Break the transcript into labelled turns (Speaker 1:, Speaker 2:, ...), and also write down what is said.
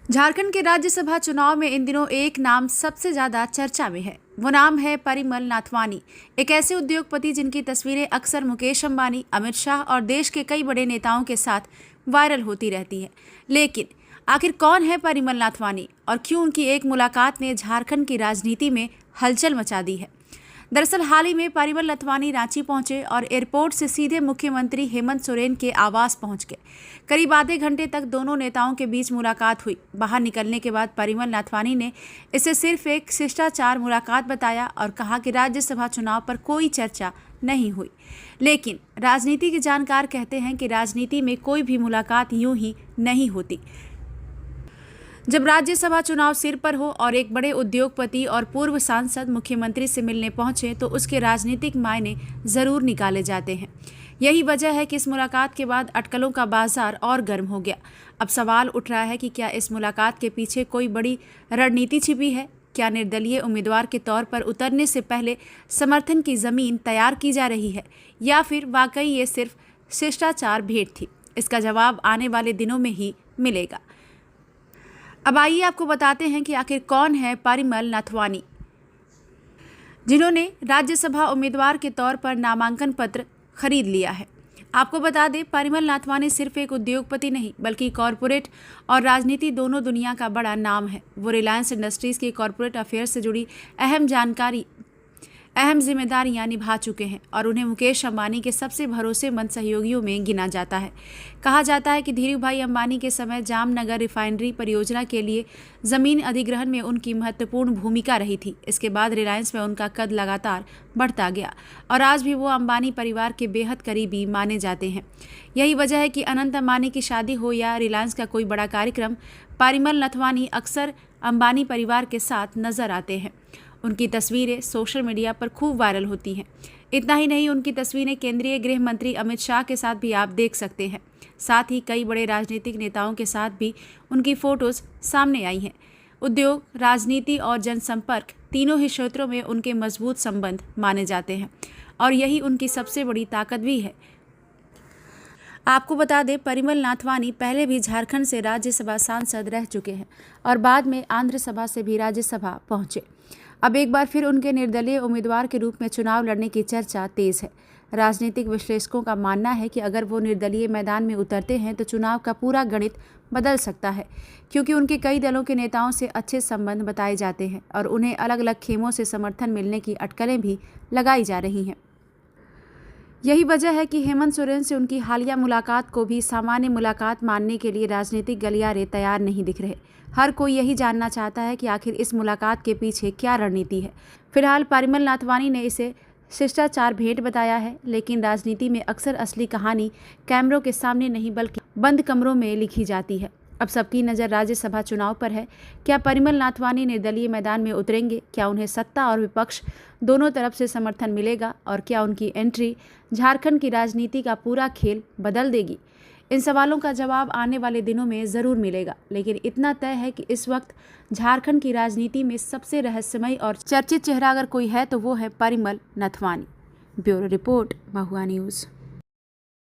Speaker 1: झारखंड के राज्यसभा चुनाव में इन दिनों एक नाम सबसे ज्यादा चर्चा में है। वो नाम है परिमल नाथवानी। एक ऐसे उद्योगपति जिनकी तस्वीरें अक्सर मुकेश अंबानी, अमित शाह और देश के कई बड़े नेताओं के साथ वायरल होती रहती है। लेकिन आखिर कौन है परिमल नाथवानी और क्यों उनकी एक मुलाकात ने झारखंड की राजनीति में हलचल मचा दी है। दरअसल हाल ही में परिमल नाथवानी रांची पहुंचे और एयरपोर्ट से सीधे मुख्यमंत्री हेमंत सोरेन के आवास पहुंच गए। करीब आधे घंटे तक दोनों नेताओं के बीच मुलाकात हुई। बाहर निकलने के बाद परिमल नाथवानी ने इसे सिर्फ एक शिष्टाचार मुलाकात बताया और कहा कि राज्यसभा चुनाव पर कोई चर्चा नहीं हुई। लेकिन राजनीति के जानकार कहते हैं कि राजनीति में कोई भी मुलाकात यूं ही नहीं होती। जब राज्यसभा चुनाव सिर पर हो और एक बड़े उद्योगपति और पूर्व सांसद मुख्यमंत्री से मिलने पहुंचे तो उसके राजनीतिक मायने जरूर निकाले जाते हैं। यही वजह है कि इस मुलाकात के बाद अटकलों का बाजार और गर्म हो गया। अब सवाल उठ रहा है कि क्या इस मुलाकात के पीछे कोई बड़ी रणनीति छिपी है? क्या निर्दलीय उम्मीदवार के तौर पर उतरने से पहले समर्थन की जमीन तैयार की जा रही है या फिर वाकई ये सिर्फ शिष्टाचार भेंट थी? इसका जवाब आने वाले दिनों में ही मिलेगा। अब आइए आपको बताते हैं कि आखिर कौन है परिमल नाथवानी, जिन्होंने राज्यसभा उम्मीदवार के तौर पर नामांकन पत्र खरीद लिया है। आपको बता दें, परिमल नाथवानी सिर्फ एक उद्योगपति नहीं बल्कि कॉरपोरेट और राजनीति दोनों दुनिया का बड़ा नाम है। वो रिलायंस इंडस्ट्रीज की कॉरपोरेट अफेयर से जुड़ी अहम जिम्मेदारियां निभा चुके हैं और उन्हें मुकेश अंबानी के सबसे भरोसेमंद सहयोगियों में गिना जाता है। कहा जाता है कि धीरूभाई अंबानी के समय जामनगर रिफाइनरी परियोजना के लिए जमीन अधिग्रहण में उनकी महत्वपूर्ण भूमिका रही थी। इसके बाद रिलायंस में उनका कद लगातार बढ़ता गया और आज भी वो अंबानी परिवार के बेहद करीबी माने जाते हैं। यही वजह है कि अनंत अंबानी की शादी हो या रिलायंस का कोई बड़ा कार्यक्रम, परिमल नाथवानी अक्सर अंबानी परिवार के साथ नजर आते हैं। उनकी तस्वीरें सोशल मीडिया पर खूब वायरल होती हैं। इतना ही नहीं, उनकी तस्वीरें केंद्रीय गृह मंत्री अमित शाह के साथ भी आप देख सकते हैं। साथ ही कई बड़े राजनीतिक नेताओं के साथ भी उनकी फोटोज सामने आई हैं। उद्योग, राजनीति और जनसंपर्क तीनों ही क्षेत्रों में उनके मजबूत संबंध माने जाते हैं और यही उनकी सबसे बड़ी ताकत भी है। आपको बता दें, परिमल नाथवानी पहले भी झारखंड से राज्यसभा सांसद रह चुके हैं और बाद में आंध्र सभा से भी राज्यसभा पहुंचे। अब एक बार फिर उनके निर्दलीय उम्मीदवार के रूप में चुनाव लड़ने की चर्चा तेज है। राजनीतिक विश्लेषकों का मानना है कि अगर वो निर्दलीय मैदान में उतरते हैं तो चुनाव का पूरा गणित बदल सकता है, क्योंकि उनके कई दलों के नेताओं से अच्छे संबंध बताए जाते हैं और उन्हें अलग अलग खेमों से समर्थन मिलने की अटकलें भी लगाई जा रही हैं। यही वजह है कि हेमंत सोरेन से उनकी हालिया मुलाकात को भी सामान्य मुलाकात मानने के लिए राजनीतिक गलियारे तैयार नहीं दिख रहे। हर कोई यही जानना चाहता है कि आखिर इस मुलाकात के पीछे क्या रणनीति है। फिलहाल परिमल नाथवानी ने इसे शिष्टाचार भेंट बताया है, लेकिन राजनीति में अक्सर असली कहानी कैमरों के सामने नहीं बल्कि बंद कमरों में लिखी जाती है। अब सबकी नज़र राज्यसभा चुनाव पर है। क्या परिमल नाथवानी निर्दलीय मैदान में उतरेंगे? क्या उन्हें सत्ता और विपक्ष दोनों तरफ से समर्थन मिलेगा? और क्या उनकी एंट्री झारखंड की राजनीति का पूरा खेल बदल देगी? इन सवालों का जवाब आने वाले दिनों में ज़रूर मिलेगा, लेकिन इतना तय है कि इस वक्त झारखंड की राजनीति में सबसे रहस्यमय और चर्चित चेहरा अगर कोई है तो वो है परिमल नाथवानी। ब्यूरो रिपोर्ट, महुआ न्यूज़।